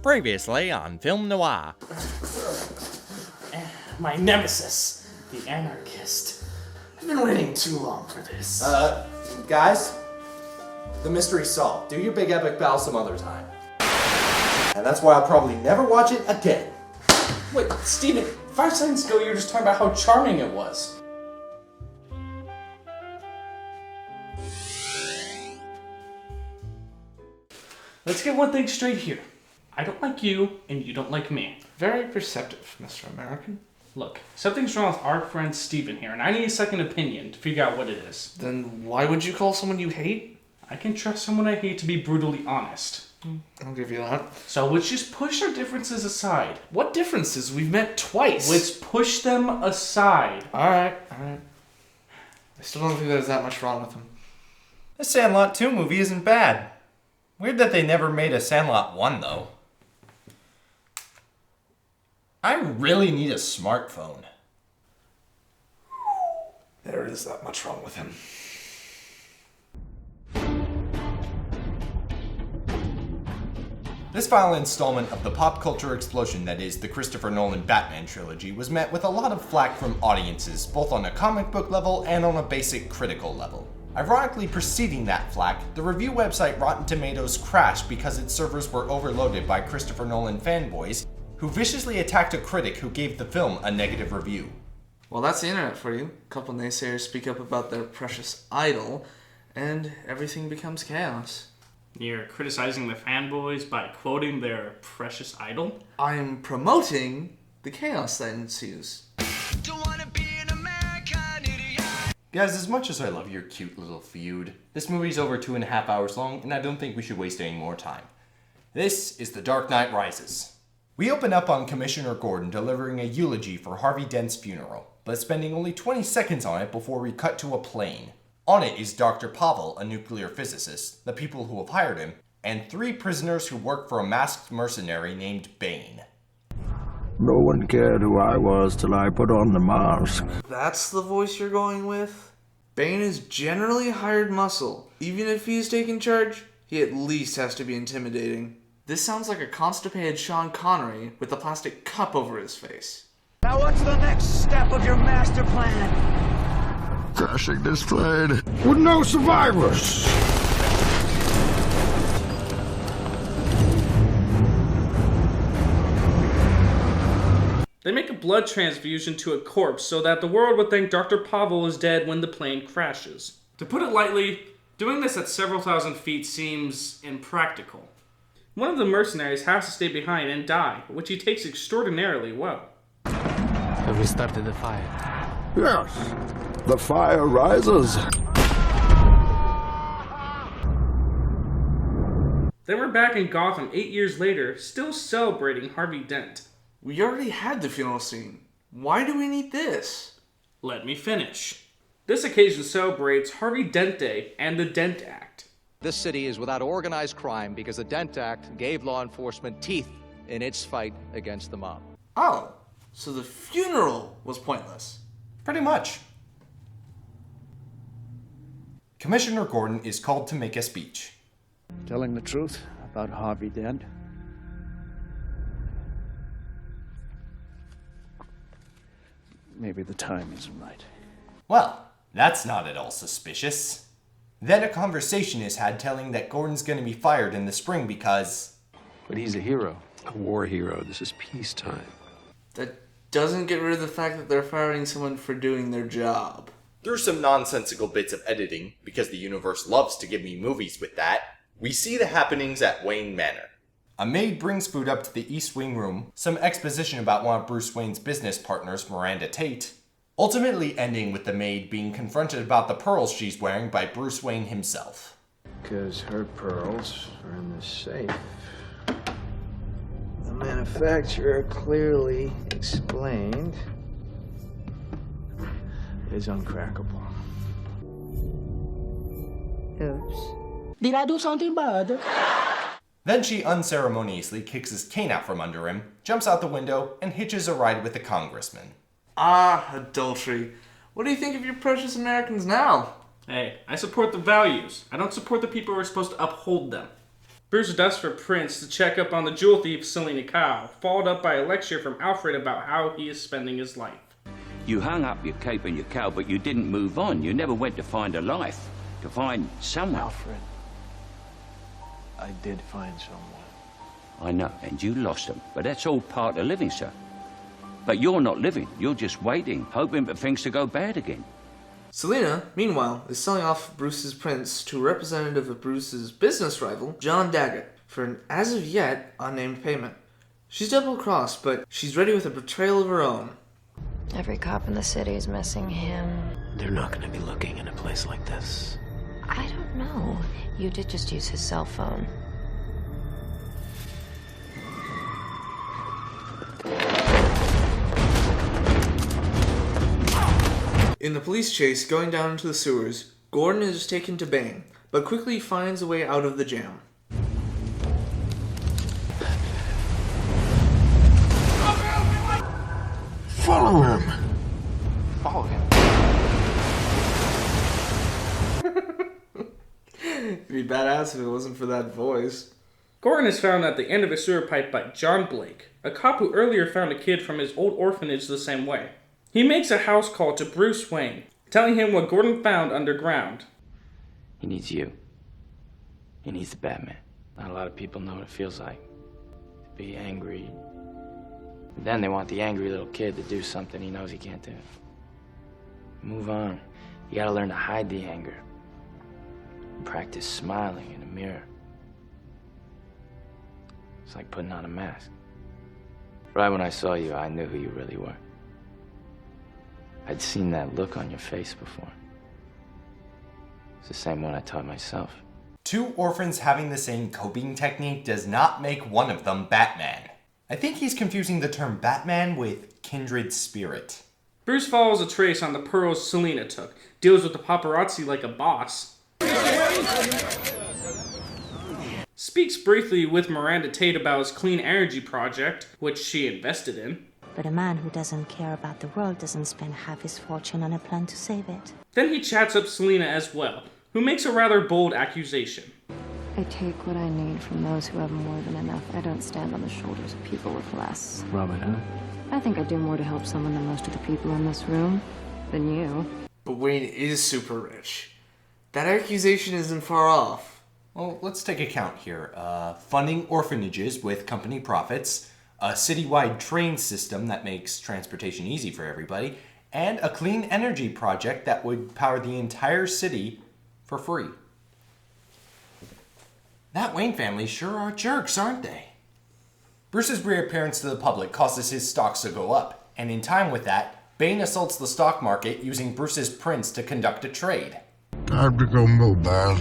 Previously on Film Noir. My nemesis, the anarchist. I've been waiting too long for this. Guys, the mystery's solved. Do your big epic battle some other time. And that's why I'll probably never watch it again. Wait, Steven, 5 seconds ago you were just talking about how charming it was. Let's get one thing straight here. I don't like you, and you don't like me. Very perceptive, Mr. American. Look, something's wrong with our friend Steven here, and I need a second opinion to figure out what it is. Then why would you call someone you hate? I can trust someone I hate to be brutally honest. I'll give you that. So let's just push our differences aside. What differences? We've met twice. Let's push them aside. Alright. I still don't think there's that much wrong with him. The Sandlot 2 movie isn't bad. Weird that they never made a Sandlot 1, though. I really need a smartphone. There is that much wrong with him. This final installment of the pop culture explosion that is the Christopher Nolan Batman trilogy was met with a lot of flack from audiences, both on a comic book level and on a basic critical level. Ironically preceding that flack, the review website Rotten Tomatoes crashed because its servers were overloaded by Christopher Nolan fanboys who viciously attacked a critic who gave the film a negative review. Well, that's the internet for you. A couple naysayers speak up about their precious idol, and everything becomes chaos. You're criticizing the fanboys by quoting their precious idol? I'm promoting the chaos that ensues. Guys, as much as I love your cute little feud, this movie's over 2.5 hours long, and I don't think we should waste any more time. This is The Dark Knight Rises. We open up on Commissioner Gordon delivering a eulogy for Harvey Dent's funeral, but spending only 20 seconds on it before we cut to a plane. On it is Dr. Pavel, a nuclear physicist, the people who have hired him, and 3 prisoners who work for a masked mercenary named Bane. No one cared who I was till I put on the mask. That's the voice you're going with? Bane is generally hired muscle. Even if he's taking charge, he at least has to be intimidating. This sounds like a constipated Sean Connery with a plastic cup over his face. Now what's the next step of your master plan? Crashing this plane with no survivors. They make a blood transfusion to a corpse so that the world would think Dr. Pavel is dead when the plane crashes. To put it lightly, doing this at several thousand feet seems impractical. One of the mercenaries has to stay behind and die, which he takes extraordinarily well. Have we started the fire? Yes, the fire rises. Then we're back in Gotham 8 years later, still celebrating Harvey Dent. We already had the funeral scene. Why do we need this? Let me finish. This occasion celebrates Harvey Dent Day and the Dent Act. This city is without organized crime because the Dent Act gave law enforcement teeth in its fight against the mob. Oh, so the funeral was pointless. Pretty much. Commissioner Gordon is called to make a speech. Telling the truth about Harvey Dent. Maybe the time isn't right. Well, that's not at all suspicious. Then a conversation is had telling that Gordon's going to be fired in the spring because... But he's a hero. A war hero. This is peacetime. That doesn't get rid of the fact that they're firing someone for doing their job. Through some nonsensical bits of editing, because the universe loves to give me movies with that, we see the happenings at Wayne Manor. A maid brings food up to the East Wing room, some exposition about one of Bruce Wayne's business partners, Miranda Tate, ultimately ending with the maid being confronted about the pearls she's wearing by Bruce Wayne himself. Because her pearls are in the safe. The manufacturer clearly explained is uncrackable. Oops. Did I do something bad? Then she unceremoniously kicks his cane out from under him, jumps out the window, and hitches a ride with the congressman. Ah, adultery. What do you think of your precious Americans now? Hey, I support the values. I don't support the people who are supposed to uphold them. Bruce dusts for Prince to check up on the jewel thief Selina Kyle, followed up by a lecture from Alfred about how he is spending his life. You hung up your cape and your cowl, but you didn't move on. You never went to find a life, to find someone. Alfred, I did find someone. I know, and you lost them, but that's all part of living, sir. But you're not living. You're just waiting, hoping for things to go bad again. Selina, meanwhile, is selling off Bruce's prince to a representative of Bruce's business rival, John Daggett, for an as-of-yet unnamed payment. She's double-crossed, but she's ready with a betrayal of her own. Every cop in the city is missing him. They're not going to be looking in a place like this. I don't know. You did just use his cell phone. In the police chase going down into the sewers, Gordon is taken to Bane, but quickly finds a way out of the jam. Follow him. Follow him. It'd be badass if it wasn't for that voice. Gordon is found at the end of a sewer pipe by John Blake, a cop who earlier found a kid from his old orphanage the same way. He makes a house call to Bruce Wayne, telling him what Gordon found underground. He needs you. He needs the Batman. Not a lot of people know what it feels like to be angry. Then they want the angry little kid to do something he knows he can't do. Move on. You gotta learn to hide the anger. Practice smiling in a mirror. It's like putting on a mask. Right when I saw you, I knew who you really were. I'd seen that look on your face before. It's the same one I taught myself. Two orphans having the same coping technique does not make one of them Batman. I think he's confusing the term Batman with kindred spirit. Bruce follows a trace on the pearls Selina took, deals with the paparazzi like a boss, speaks briefly with Miranda Tate about his clean energy project, which she invested in. But a man who doesn't care about the world doesn't spend half his fortune on a plan to save it. Then he chats up Selina as well, who makes a rather bold accusation. I take what I need from those who have more than enough. I don't stand on the shoulders of people with less. Robin Hood? I think I do more to help someone than most of the people in this room. Than you. But Wayne is super rich. That accusation isn't far off. Well, let's take a count here. Funding orphanages with company profits, a citywide train system that makes transportation easy for everybody, and a clean energy project that would power the entire city for free. That Wayne family sure are jerks, aren't they? Bruce's reappearance to the public causes his stocks to go up, and in time with that, Bane assaults the stock market using Bruce's prince to conduct a trade. Time to go mobile.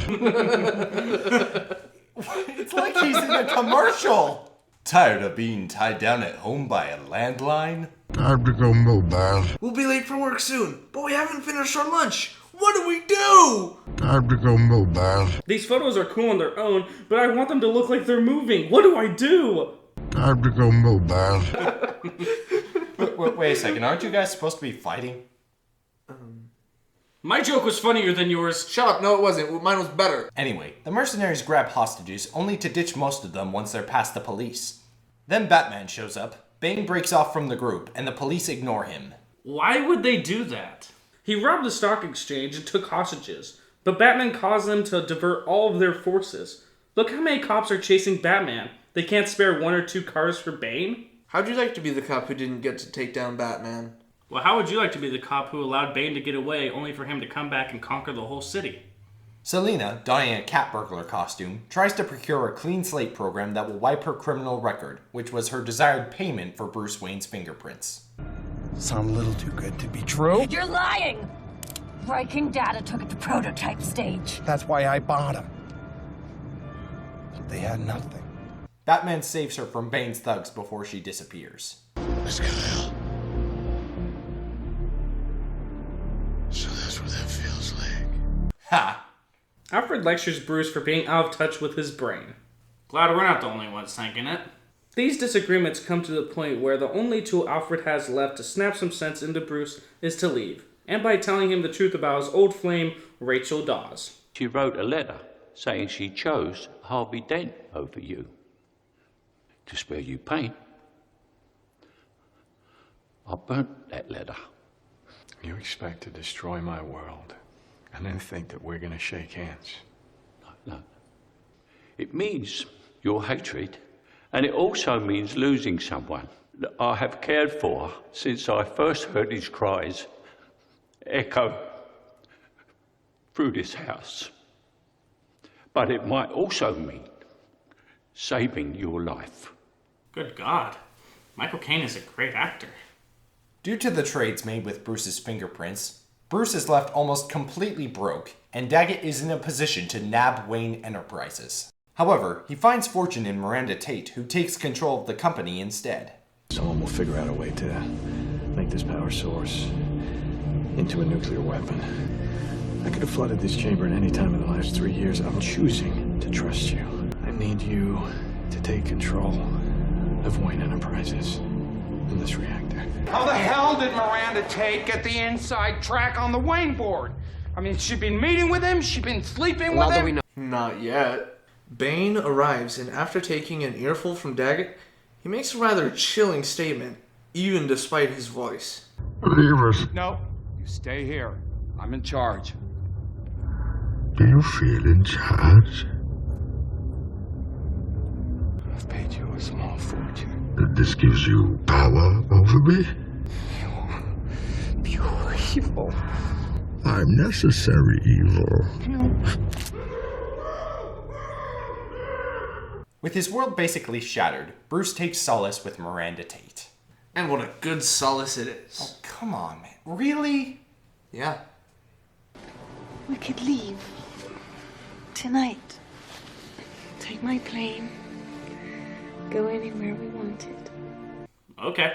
It's like he's in a commercial. Tired of being tied down at home by a landline? Time to go mobile. We'll be late for work soon, but we haven't finished our lunch. What do we do? Time to go mobile. These photos are cool on their own, but I want them to look like they're moving. What do I do? Time to go mobile. Wait a second, aren't you guys supposed to be fighting? My joke was funnier than yours. Shut up, no it wasn't. Mine was better. Anyway, the mercenaries grab hostages, only to ditch most of them once they're past the police. Then Batman shows up, Bane breaks off from the group, and the police ignore him. Why would they do that? He robbed the stock exchange and took hostages, but Batman caused them to divert all of their forces. Look how many cops are chasing Batman. They can't spare one or two cars for Bane? How'd you like to be the cop who didn't get to take down Batman? Well, how would you like to be the cop who allowed Bane to get away only for him to come back and conquer the whole city? Selina, donning a cat burglar costume, tries to procure a clean slate program that will wipe her criminal record, which was her desired payment for Bruce Wayne's fingerprints. Sound a little too good to be true. You're lying! Breaking Data took it to prototype stage. That's why I bought them. But they had nothing. Batman saves her from Bane's thugs before she disappears. Miss Kyle. So that's what that feels like. Ha! Alfred lectures Bruce for being out of touch with his brain. Glad we're not the only ones thinking it. These disagreements come to the point where the only tool Alfred has left to snap some sense into Bruce is to leave, and by telling him the truth about his old flame, Rachel Dawes. She wrote a letter saying she chose Harvey Dent over you. To spare you pain, I burnt that letter. You expect to destroy my world and then think that we're gonna shake hands? No. It means your hatred, and it also means losing someone that I have cared for since I first heard his cries echo through this house. But it might also mean saving your life. Good God. Michael Caine is a great actor. Due to the trades made with Bruce's fingerprints, Bruce is left almost completely broke, and Daggett is in a position to nab Wayne Enterprises. However, he finds fortune in Miranda Tate, who takes control of the company instead. Someone will figure out a way to make this power source into a nuclear weapon. I could have flooded this chamber at any time in the last 3 years. I'm choosing to trust you. I need you to take control of Wayne Enterprises in this reactor. How the hell did Miranda Tate get the inside track on the Wayne board? I mean, she'd been meeting with him, she'd been sleeping with him. Not yet. Bane arrives, and after taking an earful from Daggett, he makes a rather chilling statement, even despite his voice. Leave us. No, you stay here. I'm in charge. Do you feel in charge? I've paid you a small fortune. This gives you power over me? Pure evil. I'm necessary evil. With his world basically shattered, Bruce takes solace with Miranda Tate. And what a good solace it is. Oh, come on, man. Really? Yeah. We could leave. Tonight. Take my plane. Go anywhere we wanted. Okay.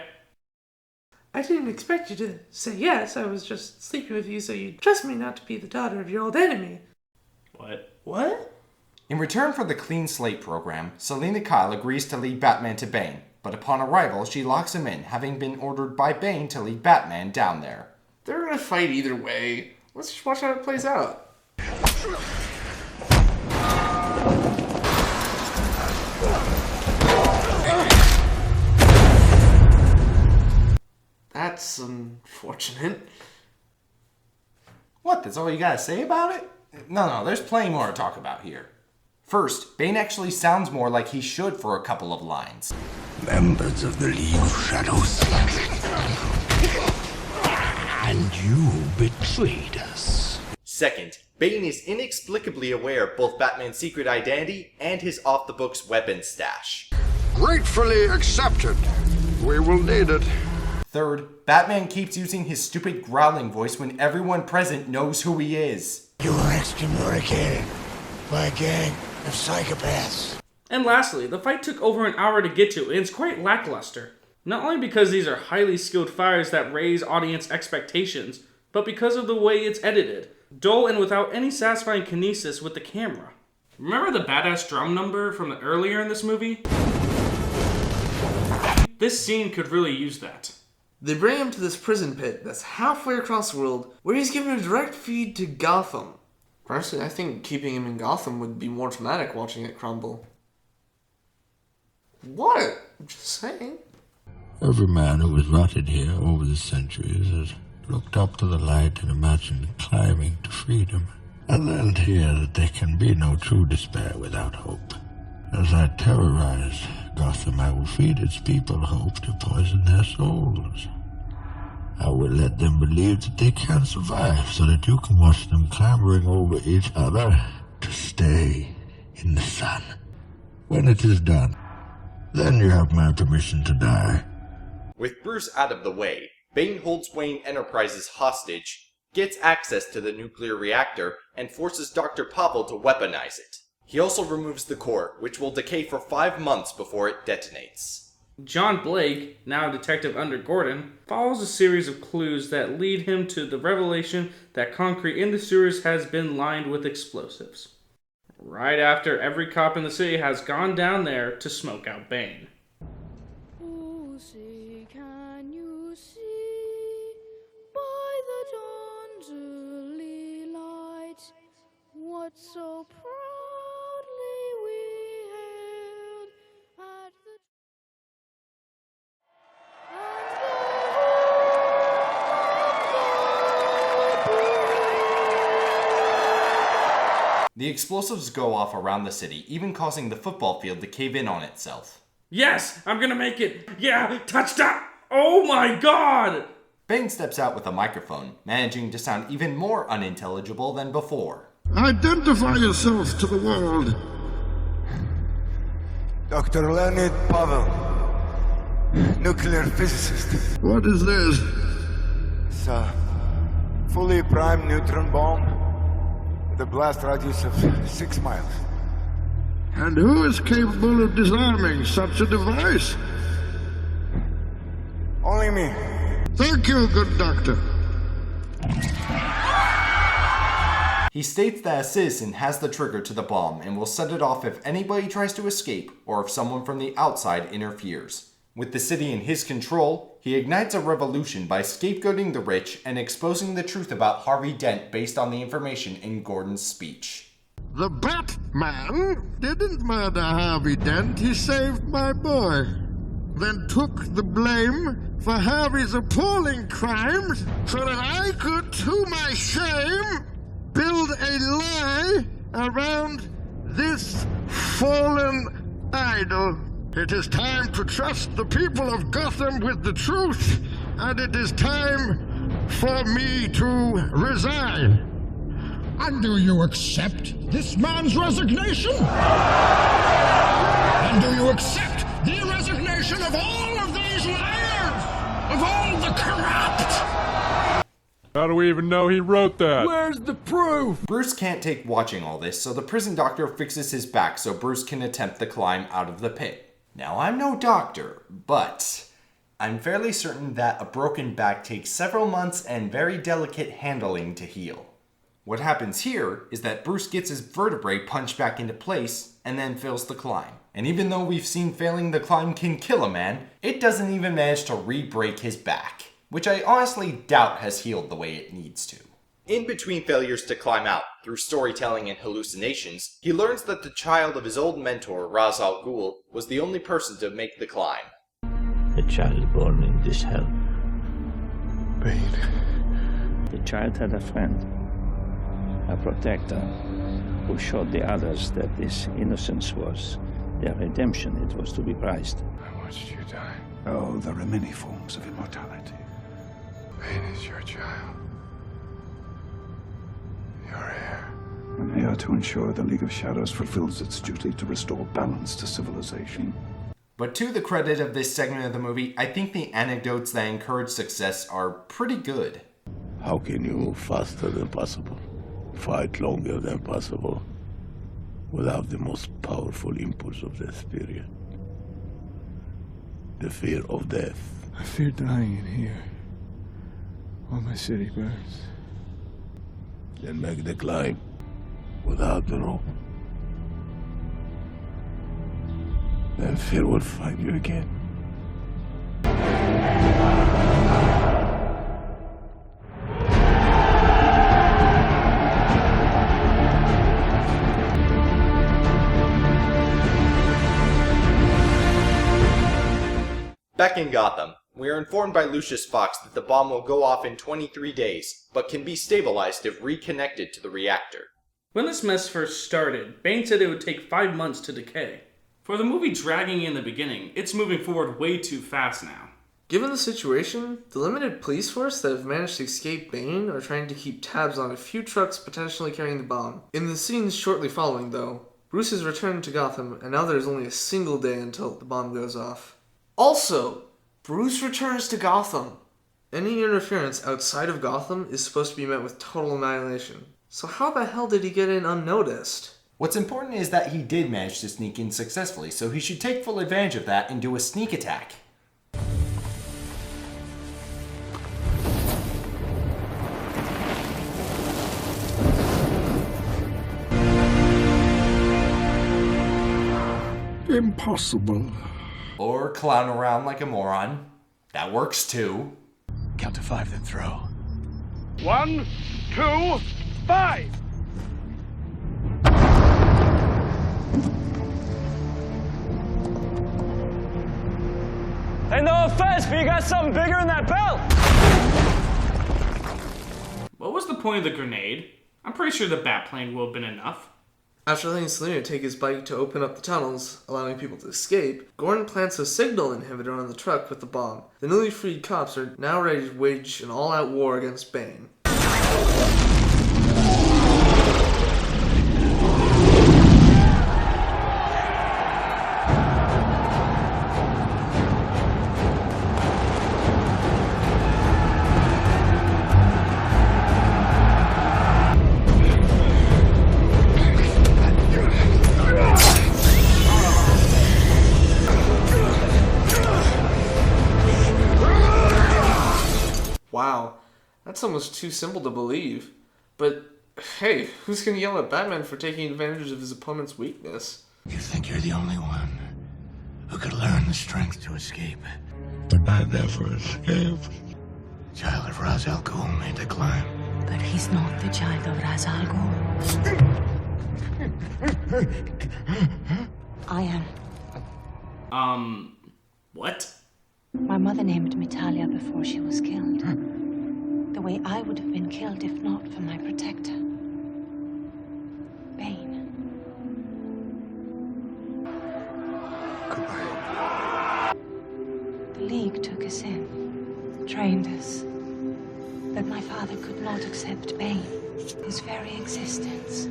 I didn't expect you to say yes. I was just sleeping with you so you'd trust me not to be the daughter of your old enemy. What? What? In return for the Clean Slate program, Selina Kyle agrees to lead Batman to Bane, but upon arrival, she locks him in, having been ordered by Bane to lead Batman down there. They're gonna fight either way. Let's just watch how it plays out. That's unfortunate. What, that's all you gotta say about it? No, there's plenty more to talk about here. First, Bane actually sounds more like he should for a couple of lines. Members of the League of Shadows. And you betrayed us. Second, Bane is inexplicably aware of both Batman's secret identity and his off-the-books weapons stash. Gratefully accepted. We will need it. Third, Batman keeps using his stupid growling voice when everyone present knows who he is. You were excommunicated by a gang of psychopaths. And lastly, the fight took over an hour to get to, and it's quite lackluster. Not only because these are highly skilled fires that raise audience expectations, but because of the way it's edited. Dull and without any satisfying kinesis with the camera. Remember the badass drum number from earlier in this movie? This scene could really use that. They bring him to this prison pit that's halfway across the world, where he's given a direct feed to Gotham. Personally, I think keeping him in Gotham would be more traumatic watching it crumble. What? I'm just saying. Every man who has rotted here over the centuries has looked up to the light and imagined climbing to freedom. I learned here that there can be no true despair without hope. As I terrorize Gotham, I will feed its people hope to poison their souls. I will let them believe that they can survive so that you can watch them clambering over each other to stay in the sun. When it is done, then you have my permission to die. With Bruce out of the way, Bane holds Wayne Enterprises hostage, gets access to the nuclear reactor, and forces Dr. Pavel to weaponize it. He also removes the core, which will decay for 5 months before it detonates. John Blake, now detective under Gordon, follows a series of clues that lead him to the revelation that concrete in the sewers has been lined with explosives. Right after every cop in the city has gone down there to smoke out Bane. Oh, say, can you see by the dawn's early light what so proud The explosives go off around the city, even causing the football field to cave in on itself. Yes, I'm gonna make it. Yeah, touchdown. Oh my god! Bane steps out with a microphone, managing to sound even more unintelligible than before. Identify yourself to the world. Dr. Leonid Pavel, nuclear physicist. What is this? It's a fully primed neutron bomb with a blast radius of 6 miles. And who is capable of disarming such a device? Only me. Thank you, good doctor. He states that a citizen has the trigger to the bomb and will set it off if anybody tries to escape or if someone from the outside interferes. With the city in his control, he ignites a revolution by scapegoating the rich and exposing the truth about Harvey Dent based on the information in Gordon's speech. The Batman didn't murder Harvey Dent, he saved my boy. Then took the blame for Harvey's appalling crimes so that I could, to my shame, build a lie around this fallen idol. It is time to trust the people of Gotham with the truth, and it is time for me to resign. And do you accept this man's resignation? And do you accept the resignation of all of these liars? Of all the corrupt? How do we even know he wrote that? Where's the proof? Bruce can't take watching all this, so the prison doctor fixes his back so Bruce can attempt the climb out of the pit. Now, I'm no doctor, but I'm fairly certain that a broken back takes several months and very delicate handling to heal. What happens here is that Bruce gets his vertebrae punched back into place and then fails the climb. And even though we've seen failing the climb can kill a man, it doesn't even manage to re-break his back, which I honestly doubt has healed the way it needs to. In between failures to climb out, through storytelling and hallucinations, he learns that the child of his old mentor, Ra's al Ghul, was the only person to make the climb. The child born in this hell. Bane. The child had a friend, a protector, who showed the others that this innocence was their redemption. It was to be prized. I watched you die. Oh, there are many forms of immortality. Bane is your child. Your heir. I'm here to ensure the League of Shadows fulfills its duty to restore balance to civilization. But to the credit of this segment of the movie, I think the anecdotes that encourage success are pretty good. How can you move faster than possible, fight longer than possible, without the most powerful impulse of the spirit? The fear of death. I fear dying in here. While my city burns. Then make the climb without the rope. Then fear will find you again. Back in Gotham, we are informed by Lucius Fox that the bomb will go off in 23 days, but can be stabilized if reconnected to the reactor. When this mess first started, Bane said it would take 5 months to decay. For the movie dragging in the beginning, it's moving forward way too fast now. Given the situation, the limited police force that have managed to escape Bane are trying to keep tabs on a few trucks potentially carrying the bomb. In the scenes shortly following, though, Bruce has returned to Gotham, and now there's only a single day until the bomb goes off. Also, Bruce returns to Gotham. Any interference outside of Gotham is supposed to be met with total annihilation. So how the hell did he get in unnoticed? What's important is that he did manage to sneak in successfully, so he should take full advantage of that and do a sneak attack. Impossible. Or clown around like a moron. That works too. Count to 5, then throw. 1, 2, 5! Hey, no offense, but you got something bigger in that belt! What was the point of the grenade? I'm pretty sure the bat plane will have been enough. After letting Selina take his bike to open up the tunnels, allowing people to escape, Gordon plants a signal inhibitor on the truck with the bomb. The newly freed cops are now ready to wage an all-out war against Bane. Wow, that's almost too simple to believe. But hey, who's gonna yell at Batman for taking advantage of his opponent's weakness? You think you're the only one who could learn the strength to escape. But I never escaped. Child of Ra's al Ghul made the climb. But he's not the child of Ra's al Ghul. I am. What? My mother named me Talia before she was killed. The way I would have been killed if not for my protector. Bane. The League took us in, trained us. But my father could not accept Bane. His very existence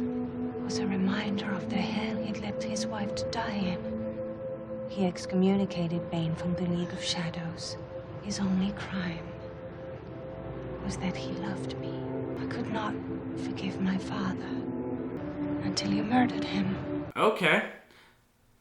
was a reminder of the hell he'd left his wife to die in. He excommunicated Bane from the League of Shadows. His only crime was that he loved me. I could not forgive my father until he murdered him. Okay.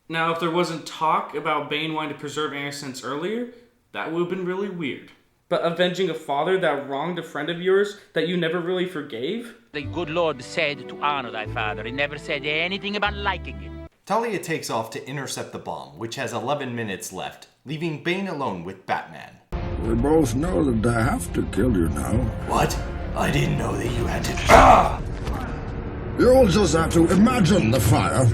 Now, if there wasn't talk about Bane wanting to preserve innocence earlier, that would have been really weird. But avenging a father that wronged a friend of yours that you never really forgave? The good Lord said to honor thy father. He never said anything about liking him. Talia takes off to intercept the bomb, which has 11 minutes left, leaving Bane alone with Batman. We both know that I have to kill you now. What? I didn't know that you had to... You'll just have to imagine the fire.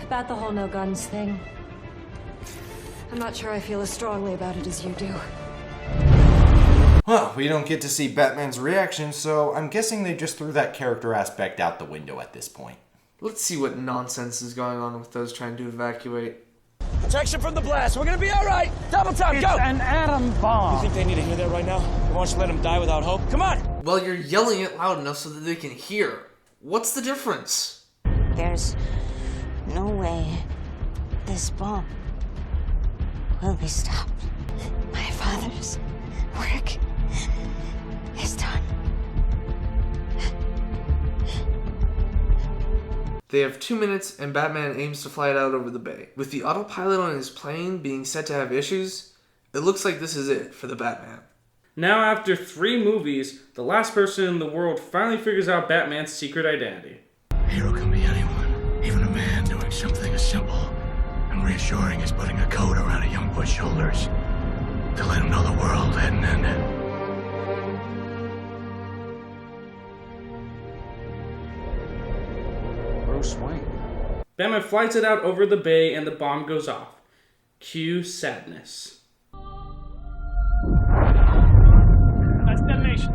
About the whole no guns thing. I'm not sure I feel as strongly about it as you do. Well, we don't get to see Batman's reaction, so I'm guessing they just threw that character aspect out the window at this point. Let's see what nonsense is going on with those trying to evacuate. Protection from the blast. We're gonna be all right. Double time, go! It's an atom bomb. You think they need to hear that right now? Why don't you let them die without hope? Come on! Well, you're yelling it loud enough so that they can hear. What's the difference? There's no way this bomb will be stopped. My father's work is done. They have 2 minutes, and Batman aims to fly it out over the bay. With the autopilot on his plane being said to have issues, it looks like this is it for the Batman. Now, after 3 movies, the last person in the world finally figures out Batman's secret identity. A hero can be anyone, even a man doing something as simple and reassuring as putting a coat around a young boy's shoulders to let him know the world hadn't ended. Bruce Wayne. Batman flies it out over the bay and the bomb goes off. Cue sadness. That's detonation.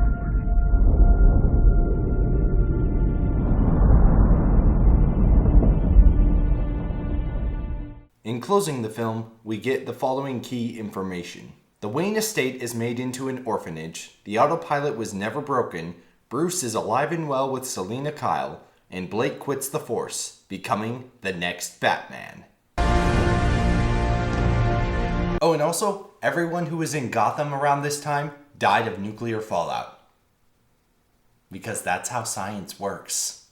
In closing the film, we get the following key information. The Wayne estate is made into an orphanage, the autopilot was never broken, Bruce is alive and well with Selina Kyle, and Blake quits the force, becoming the next Batman. Oh, and also, everyone who was in Gotham around this time died of nuclear fallout. Because that's how science works.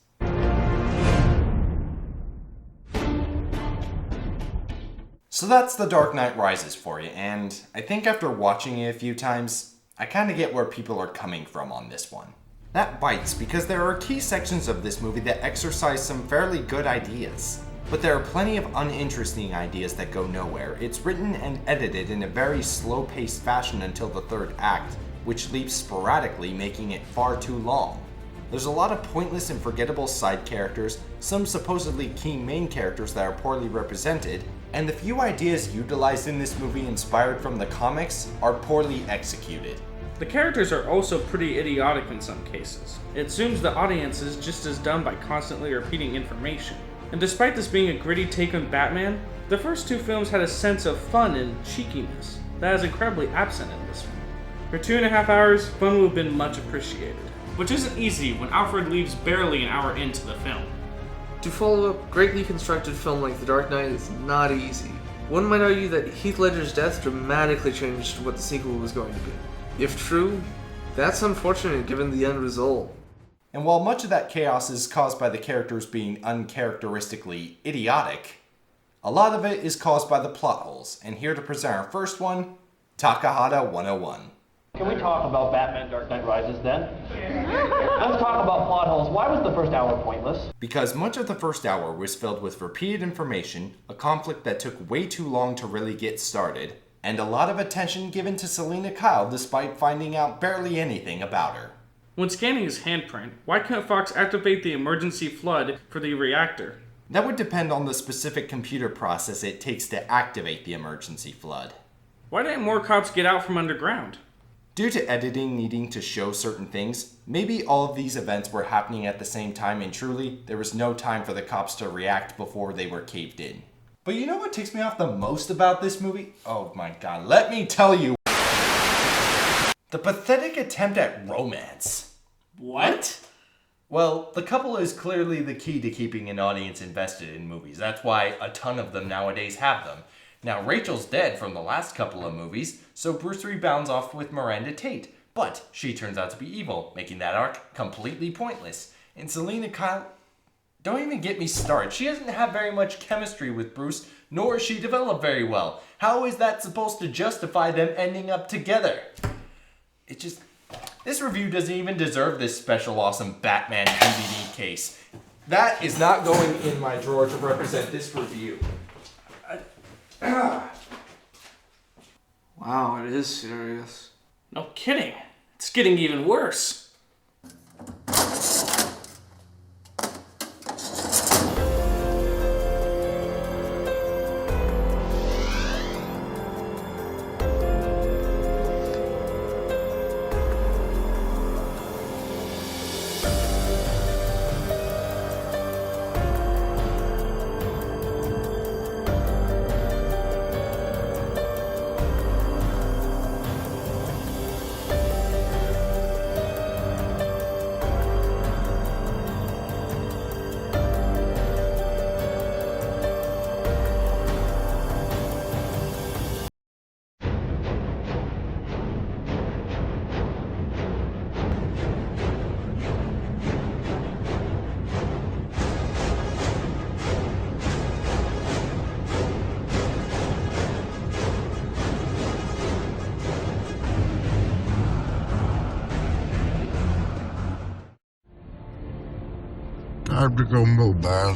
So that's The Dark Knight Rises for you, and I think after watching it a few times, I kind of get where people are coming from on this one. That bites because there are key sections of this movie that exercise some fairly good ideas. But there are plenty of uninteresting ideas that go nowhere. It's written and edited in a very slow-paced fashion until the third act, which leaps sporadically, making it far too long. There's a lot of pointless and forgettable side characters, some supposedly key main characters that are poorly represented, and the few ideas utilized in this movie inspired from the comics are poorly executed. The characters are also pretty idiotic in some cases. It assumes the audience is just as dumb by constantly repeating information. And despite this being a gritty take on Batman, the first two films had a sense of fun and cheekiness that is incredibly absent in this film. For 2.5 hours, fun would have been much appreciated, which isn't easy when Alfred leaves barely an hour into the film. To follow a greatly constructed film like The Dark Knight is not easy. One might argue that Heath Ledger's death dramatically changed what the sequel was going to be. If true, that's unfortunate given the end result. And while much of that chaos is caused by the characters being uncharacteristically idiotic, a lot of it is caused by the plot holes. And here to present our first one, Takahata 101. Can we talk about Batman Dark Knight Rises then? Let's talk about plot holes. Why was the first hour pointless? Because much of the first hour was filled with repeated information, a conflict that took way too long to really get started, and a lot of attention given to Selina Kyle despite finding out barely anything about her. When scanning his handprint, why couldn't Fox activate the emergency flood for the reactor? That would depend on the specific computer process it takes to activate the emergency flood. Why didn't more cops get out from underground? Due to editing needing to show certain things, maybe all of these events were happening at the same time and truly, there was no time for the cops to react before they were caved in. But you know what ticks me off the most about this movie? Oh my god, let me tell you. The pathetic attempt at romance. What? Well, the couple is clearly the key to keeping an audience invested in movies. That's why a ton of them nowadays have them. Now, Rachel's dead from the last couple of movies, so Bruce rebounds off with Miranda Tate. But she turns out to be evil, making that arc completely pointless. And Selina Kyle... Don't even get me started. She doesn't have very much chemistry with Bruce, nor is she developed very well. How is that supposed to justify them ending up together? This review doesn't even deserve this special awesome Batman DVD case. That is not going in my drawer to represent this review. Wow, it is serious. No kidding. It's getting even worse. Time to go mobile.